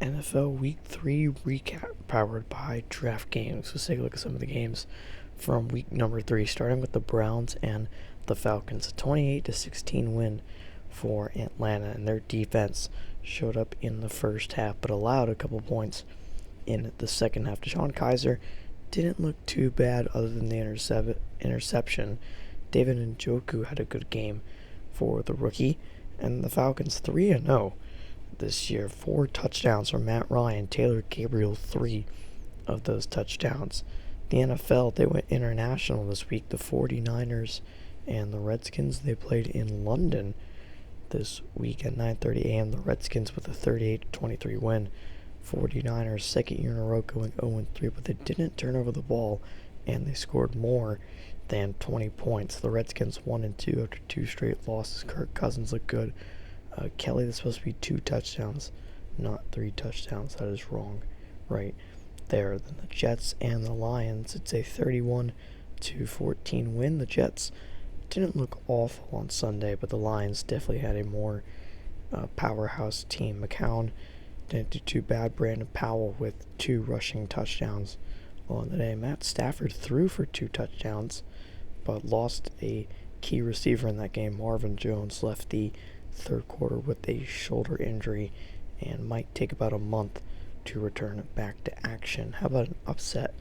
NFL Week 3 recap powered by DraftKings. Let's take a look at some of the games from week number 3, starting with the Browns and the Falcons. A 28-16 win for Atlanta, and their defense showed up in the first half but allowed a couple points in the second half. DeShone Kizer didn't look too bad other than the interception. David Njoku had a good game for the rookie, and the Falcons 3-0 this year. 4 touchdowns from Matt Ryan. Taylor Gabriel, 3 of those touchdowns. The NFL, they went international this week. The 49ers and the Redskins, they played in London this week at 9:30 a.m. The Redskins with a 38-23 win. 49ers, second year in a row, going 0-3, but they didn't turn over the ball, and they scored more than 20 points. The Redskins 1-2 after 2 straight losses. Kirk Cousins looked good. Kelly, that's supposed to be 2 touchdowns, not 3 touchdowns. That is wrong right there. Then the Jets and the Lions, it's a 31-14 win. The Jets didn't look awful on Sunday, but the Lions definitely had a more powerhouse team. McCown didn't do too bad. Brandon Powell with 2 rushing touchdowns on the day. Matt Stafford threw for 2 touchdowns, but lost a key receiver in that game. Marvin Jones left the third quarter with a shoulder injury and might take about a month to return back to action. How about an upset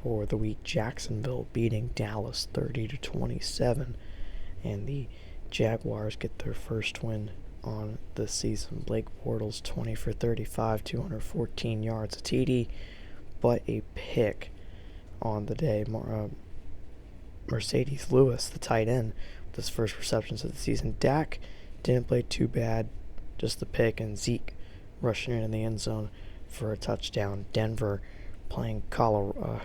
for the week? Jacksonville beating Dallas 30-27, and the Jaguars get their first win on the season. Blake Bortles 20 for 35, 214 yards, a TD, but a pick on the day. Mercedes Lewis, the tight end, with his first receptions of the season. Dak didn't play too bad, just the pick, and Zeke rushing in the end zone for a touchdown. Denver playing Carolina.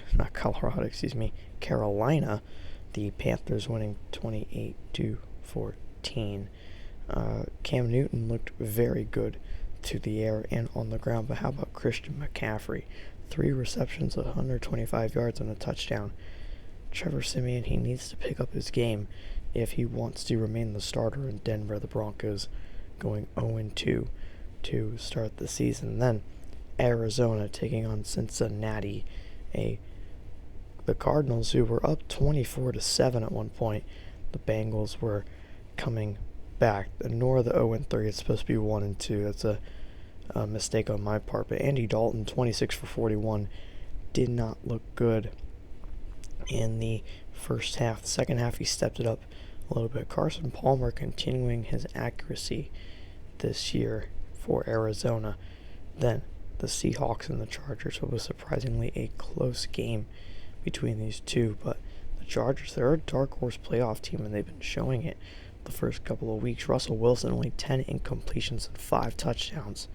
The Panthers winning 28-14. Cam Newton looked very good to the air and on the ground, but how about Christian McCaffrey? 3 receptions, 125 yards, and a touchdown. Trevor Siemian, he needs to pick up his game if he wants to remain the starter in Denver. The Broncos going 0-2 to start the season. Then Arizona taking on Cincinnati. The Cardinals, who were up 24-7 at one point, the Bengals were coming back. Ignore the 0-3. It's supposed to be 1-2. That's a mistake on my part. But Andy Dalton, 26 for 41, did not look good in the first half. The second half, he stepped it up a little bit. Carson Palmer continuing his accuracy this year for Arizona. Then the Seahawks and the Chargers. It was surprisingly a close game between these two, but the Chargers, they're a dark horse playoff team, and they've been showing it the first couple of weeks. Russell Wilson, only 10 incompletions and 5 touchdowns,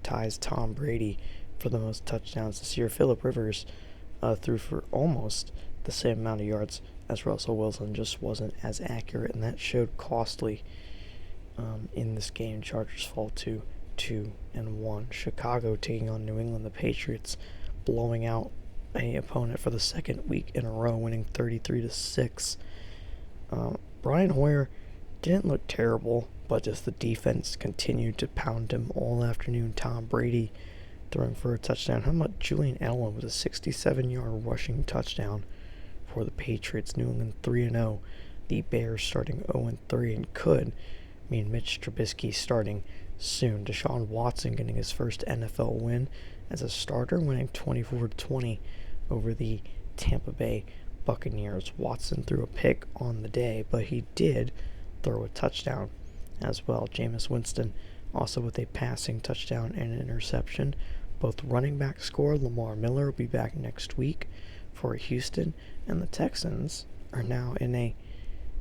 ties Tom Brady for the most touchdowns this year. Phillip Rivers threw for almost the same amount of yards as Russell Wilson, just wasn't as accurate, and that showed costly in this game. Chargers fall to 2-1. Chicago taking on New England. The Patriots blowing out an opponent for the second week in a row, winning 33-6. Brian Hoyer didn't look terrible, but just the defense continued to pound him all afternoon. Tom Brady throwing for a touchdown. How about Julian Edelman with a 67-yard rushing touchdown for the Patriots? New England 3-0. The Bears starting 0-3 and could mean Mitch Trubisky starting soon. Deshaun Watson getting his first NFL win as a starter, winning 24-20 over the Tampa Bay Buccaneers. Watson threw a pick on the day, but he did throw a touchdown as well. Jameis Winston also with a passing touchdown and an interception. Both running backs scored. Lamar Miller will be back next week for Houston, and the Texans are now in a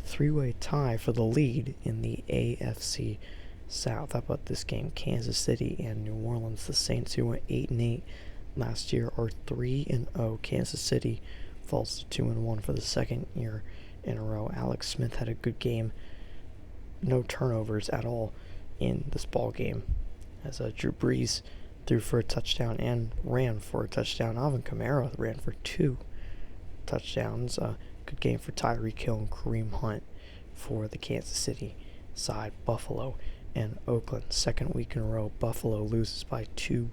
3-way tie for the lead in the AFC South. How about this game? Kansas City and New Orleans. The Saints, who went 8-8 last year, are 3-0. Kansas City falls to 2-1 for the second year in a row. Alex Smith had a good game. No turnovers at all in this ball game, as Drew Brees threw for a touchdown and ran for a touchdown. Alvin Kamara ran for 2 touchdowns. Good game for Tyreek Hill and Kareem Hunt for the Kansas City side. Buffalo and Oakland. Second week in a row, Buffalo loses by 2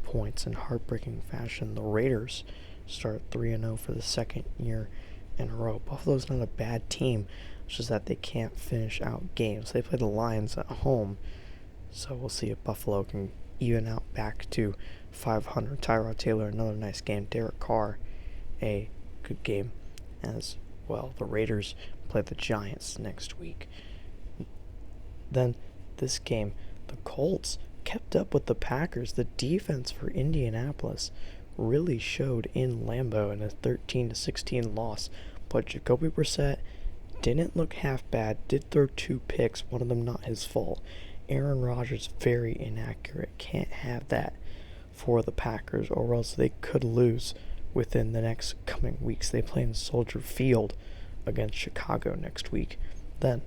points in heartbreaking fashion. The Raiders start 3-0 for the second year in a row. Buffalo's not a bad team, it's just that they can't finish out games. They play the Lions at home, so we'll see if Buffalo can even out back to 500. Tyrod Taylor, another nice game. Derek Carr, a good game as well. The Raiders play the Giants next week. Then this game, the Colts kept up with the Packers. The defense for Indianapolis really showed in Lambeau in a 13-16 loss, but Jacoby Brissett didn't look half bad, did throw 2 picks, one of them not his fault. Aaron Rodgers very inaccurate. Can't have that for the Packers, or else they could lose within the next coming weeks. They play in Soldier Field against Chicago next week. Then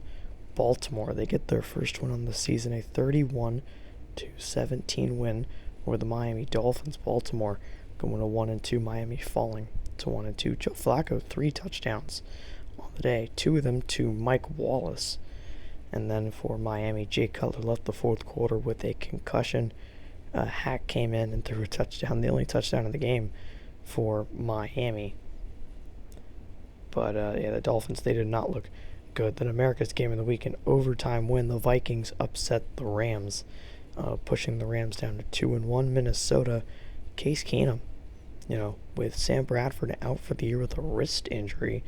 Baltimore, they get their first win on the season, a 31-17 win over the Miami Dolphins. Baltimore going to 1-2, Miami falling to 1-2. Joe Flacco, 3 touchdowns on the day, 2 of them to Mike Wallace. And then for Miami, Jay Cutler left the fourth quarter with a concussion. Hack came in and threw a touchdown, the only touchdown of the game for Miami. But the Dolphins, they did not look good. Then America's game of the week, an overtime win. The Vikings upset the Rams, pushing the Rams down to 2-1. Minnesota, Case Keenum, with Sam Bradford out for the year with a wrist injury,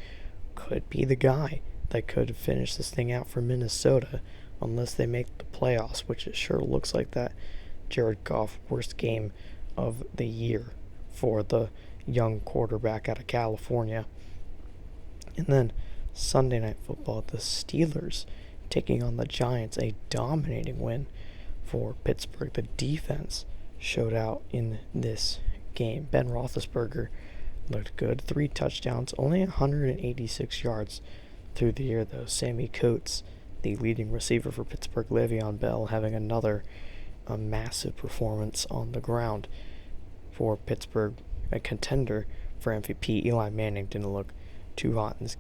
could be the guy that could finish this thing out for Minnesota unless they make the playoffs, which it sure looks like that. Jared Goff, worst game of the year for the young quarterback out of California. And then Sunday Night Football, the Steelers taking on the Giants, a dominating win for Pittsburgh. The defense showed out in this game. Ben Roethlisberger looked good, 3 touchdowns, only 186 yards through the year, though. Sammy Coates, the leading receiver for Pittsburgh, Le'Veon Bell, having a massive performance on the ground for Pittsburgh, a contender for MVP. Eli Manning didn't look too hot in this.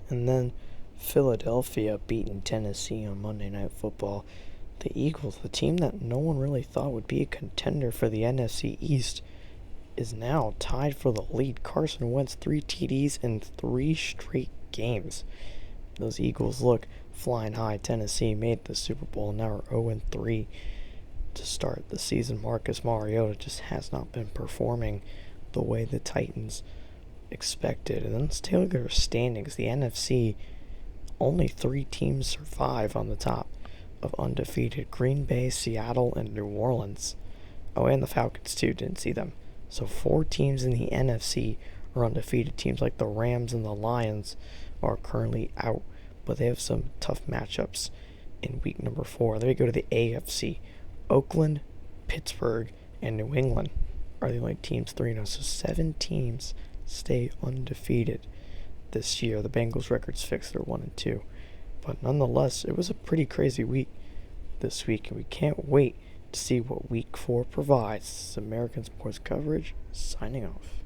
And then Philadelphia beating Tennessee on Monday Night Football. The Eagles, the team that no one really thought would be a contender for the NFC East, is now tied for the lead. Carson Wentz, 3 TDs in 3 straight games. Those Eagles look flying high. Tennessee made the Super Bowl and now are 0-3 to start the season. Marcus Mariota just has not been performing the way the Titans expected. And then let's take a look at our standings. The NFC, only 3 teams survive on the top of undefeated: Green Bay, Seattle, and New Orleans. Oh, and the Falcons too, didn't see them. So 4 teams in the NFC are undefeated. Teams like the Rams and the Lions are currently out, but they have some tough matchups in week number 4. Then we go to the AFC. Oakland, Pittsburgh, and New England are the only teams 3-0. So 7 teams stay undefeated this year. The Bengals' record's fixed. They're 1-2. But nonetheless, it was a pretty crazy week this week, and we can't wait to see what week 4 provides. This is American Sports Coverage, signing off.